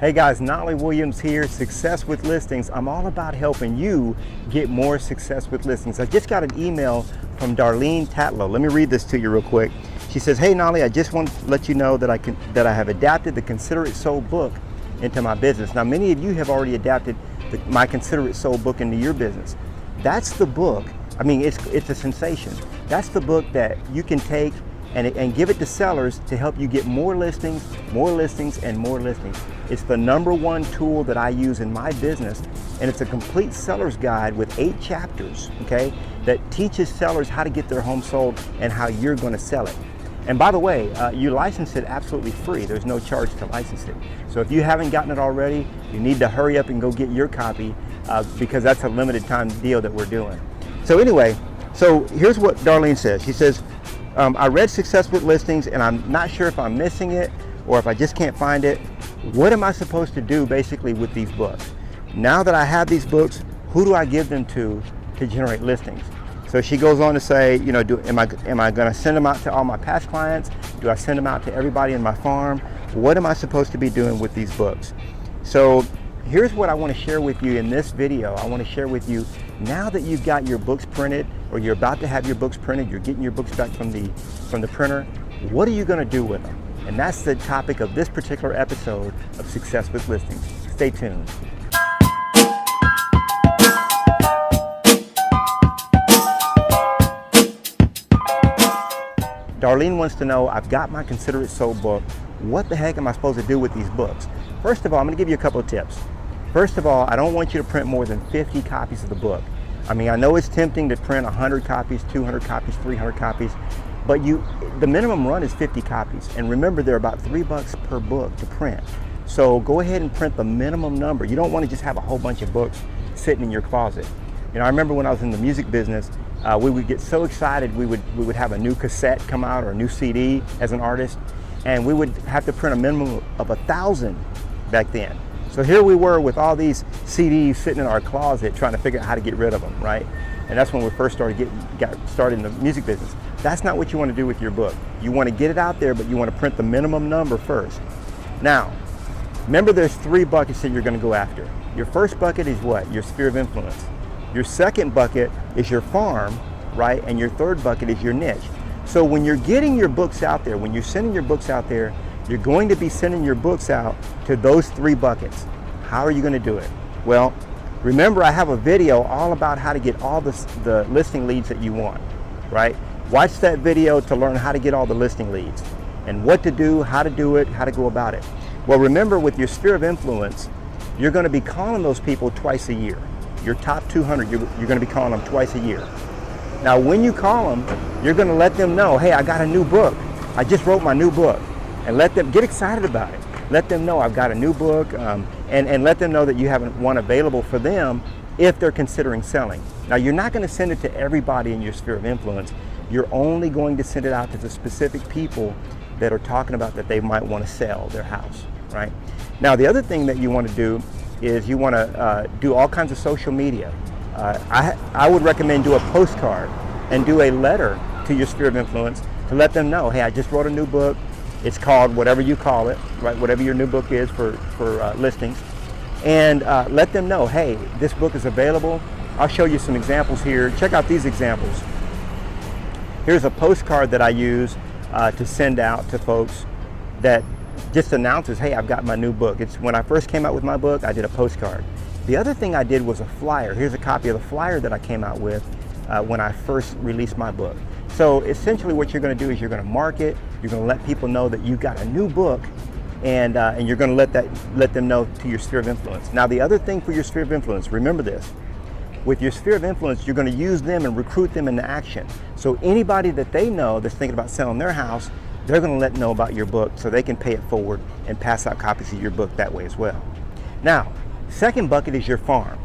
Hey guys, Knolly Williams here, Success with Listings. I'm all about helping you get more success with listings. I just got an email from Darlene Tatlow. Let me read this to you real quick. She says, hey Knolly, I just want to let you know that I have adapted the Consider It Sold book into my business. Now many of you have already adapted my Consider It Sold book into your business. That's the book, I mean it's a sensation. That's the book that you can take and give it to sellers to help you get more listings, and more listings. It's the #1 tool that I use in my business, and it's a complete seller's guide with 8 chapters, okay, that teaches sellers how to get their home sold and how you're going to sell it. And by the way, you license it absolutely free. There's no charge to license it. So if you haven't gotten it already, you need to hurry up and go get your copy because that's a limited time deal that we're doing. So anyway, so here's what Darlene says. She says, I read Success with Listings and I'm not sure if I'm missing it or if I just can't find it. What am I supposed to do basically with these books? Now that I have these books, who do I give them to generate listings? So she goes on to say, you know, am I going to send them out to all my past clients? Do I send them out to everybody in my farm? What am I supposed to be doing with these books? So here's what I want to share with you in this video. I want to share with you, now that you've got your books printed or you're about to have your books printed, you're getting your books back from the printer, what are you going to do with them? And that's the topic of this particular episode of Success with Listings. Stay tuned. Darlene wants to know, I've got my Consider It Sold book. What the heck am I supposed to do with these books? First of all, I'm going to give you a couple of tips. First of all, I don't want you to print more than 50 copies of the book. I mean, I know it's tempting to print 100 copies, 200 copies, 300 copies, but the minimum run is 50 copies. And remember, they're about $3 per book to print. So go ahead and print the minimum number. You don't want to just have a whole bunch of books sitting in your closet. You know, I remember when I was in the music business, we would get so excited we would have a new cassette come out or a new CD as an artist, and we would have to print a minimum of 1,000 back then. So here we were with all these CDs sitting in our closet trying to figure out how to get rid of them, right? And that's when we first got started in the music business. That's not what you want to do with your book. You want to get it out there, but you want to print the minimum number first. Now, remember there's 3 buckets that you're going to go after. Your first bucket is what? Your sphere of influence. Your second bucket is your farm, right? And your third bucket is your niche. So when you're getting your books out there, when you're sending your books out there, you're going to be sending your books out to those 3 buckets. How are you going to do it? Well, remember I have a video all about how to get all the listing leads that you want, right? Watch that video to learn how to get all the listing leads and what to do, how to do it, how to go about it. Well, remember with your sphere of influence, you're going to be calling those people twice a year. Your top 200, you're going to be calling them twice a year. Now, when you call them, you're going to let them know, hey, I got a new book. I just wrote my new book. And let them get excited about it. Let them know I've got a new book, and let them know that you have one available for them if they're considering selling. Now, you're not going to send it to everybody in your sphere of influence. You're only going to send it out to the specific people that are talking about that they might want to sell their house, right? Now, the other thing that you want to do is you want to do all kinds of social media. I would recommend do a postcard and do a letter to your sphere of influence to let them know, hey, I just wrote a new book. It's called whatever you call it, right? Whatever your new book is for listings. And let them know, hey, this book is available. I'll show you some examples here. Check out these examples. Here's a postcard that I use to send out to folks that just announces, hey, I've got my new book. It's when I first came out with my book, I did a postcard. The other thing I did was a flyer. Here's a copy of the flyer that I came out with when I first released my book. So essentially what you're going to do is you're going to market, you're going to let people know that you've got a new book, and you're going to let them know to your sphere of influence. Now the other thing for your sphere of influence, remember this, with your sphere of influence, you're going to use them and recruit them into action. So anybody that they know that's thinking about selling their house, they're going to let them know about your book so they can pay it forward and pass out copies of your book that way as well. Now, second bucket is your farm.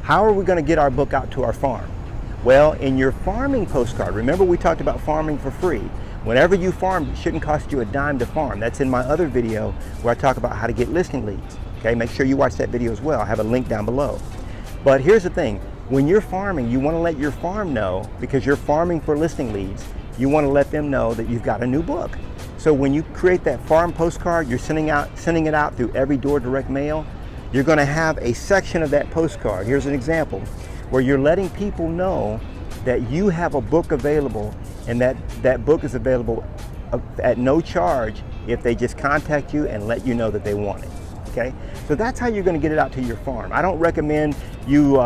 How are we going to get our book out to our farm? Well, in your farming postcard, remember we talked about farming for free. Whenever you farm, it shouldn't cost you a dime to farm. That's in my other video where I talk about how to get listing leads. Okay, make sure you watch that video as well. I have a link down below. But here's the thing, when you're farming, you want to let your farm know, because you're farming for listing leads, you want to let them know that you've got a new book. So when you create that farm postcard, you're sending it out through every door direct mail. You're going to have a section of that postcard. Here's an example where you're letting people know that you have a book available, and that book is available at no charge if they just contact you and let you know that they want it. Okay, so that's how you're going to get it out to your farm. I don't recommend you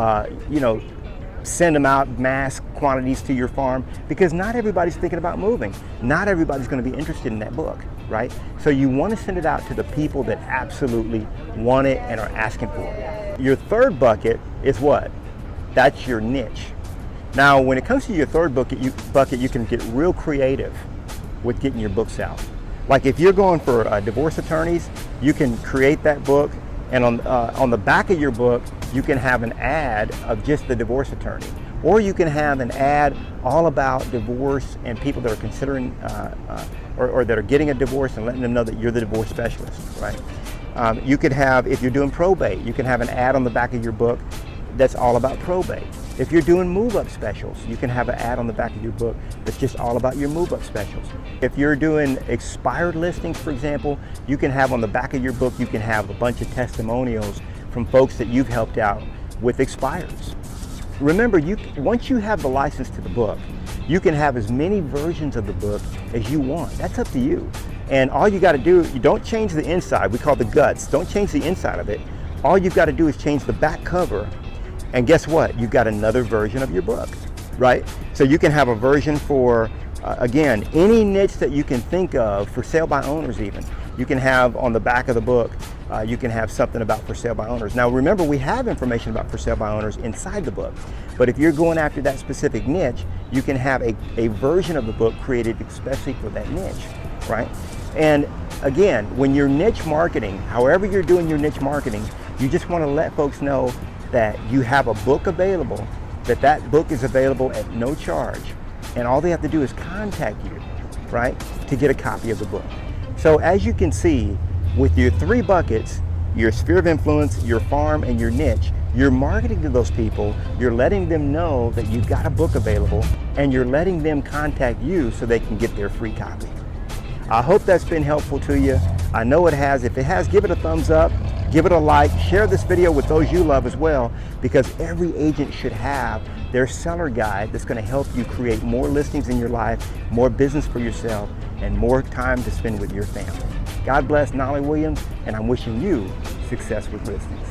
send them out mass quantities to your farm, because not everybody's thinking about moving. Not everybody's going to be interested in that book, right? So you want to send it out to the people that absolutely want it and are asking for it. Your third bucket is what? That's your niche. Now, when it comes to your third bucket, you can get real creative with getting your books out. Like if you're going for divorce attorneys, you can create that book, and on the back of your book, you can have an ad of just the divorce attorney. Or you can have an ad all about divorce and people that are considering or that are getting a divorce, and letting them know that you're the divorce specialist, right? You could have, if you're doing probate, you can have an ad on the back of your book that's all about probate. If you're doing move-up specials, you can have an ad on the back of your book that's just all about your move-up specials. If you're doing expired listings, for example, you can have on the back of your book, you can have a bunch of testimonials from folks that you've helped out with expires. Remember, once you have the license to the book, you can have as many versions of the book as you want. That's up to you. And all you got to do, you don't change the inside. We call the guts. Don't change the inside of it. All you've got to do is change the back cover. And guess what? You've got another version of your book, right? So you can have a version for, again, any niche that you can think of, for sale by owners even. You can have on the back of the book, you can have something about for sale by owners. Now remember, we have information about for sale by owners inside the book. But if you're going after that specific niche, you can have a version of the book created especially for that niche, right? And again, when you're niche marketing, however you're doing your niche marketing, you just want to let folks know that you have a book available, that book is available at no charge, and all they have to do is contact you, right, to get a copy of the book. So as you can see, with your three buckets, your sphere of influence, your farm, and your niche, you're marketing to those people, you're letting them know that you've got a book available, and you're letting them contact you so they can get their free copy. I hope that's been helpful to you. I know it has. If it has, give it a thumbs up. Give it a like, share this video with those you love as well, because every agent should have their seller guide that's going to help you create more listings in your life, more business for yourself, and more time to spend with your family. God bless, Knolly Williams, and I'm wishing you success with listings.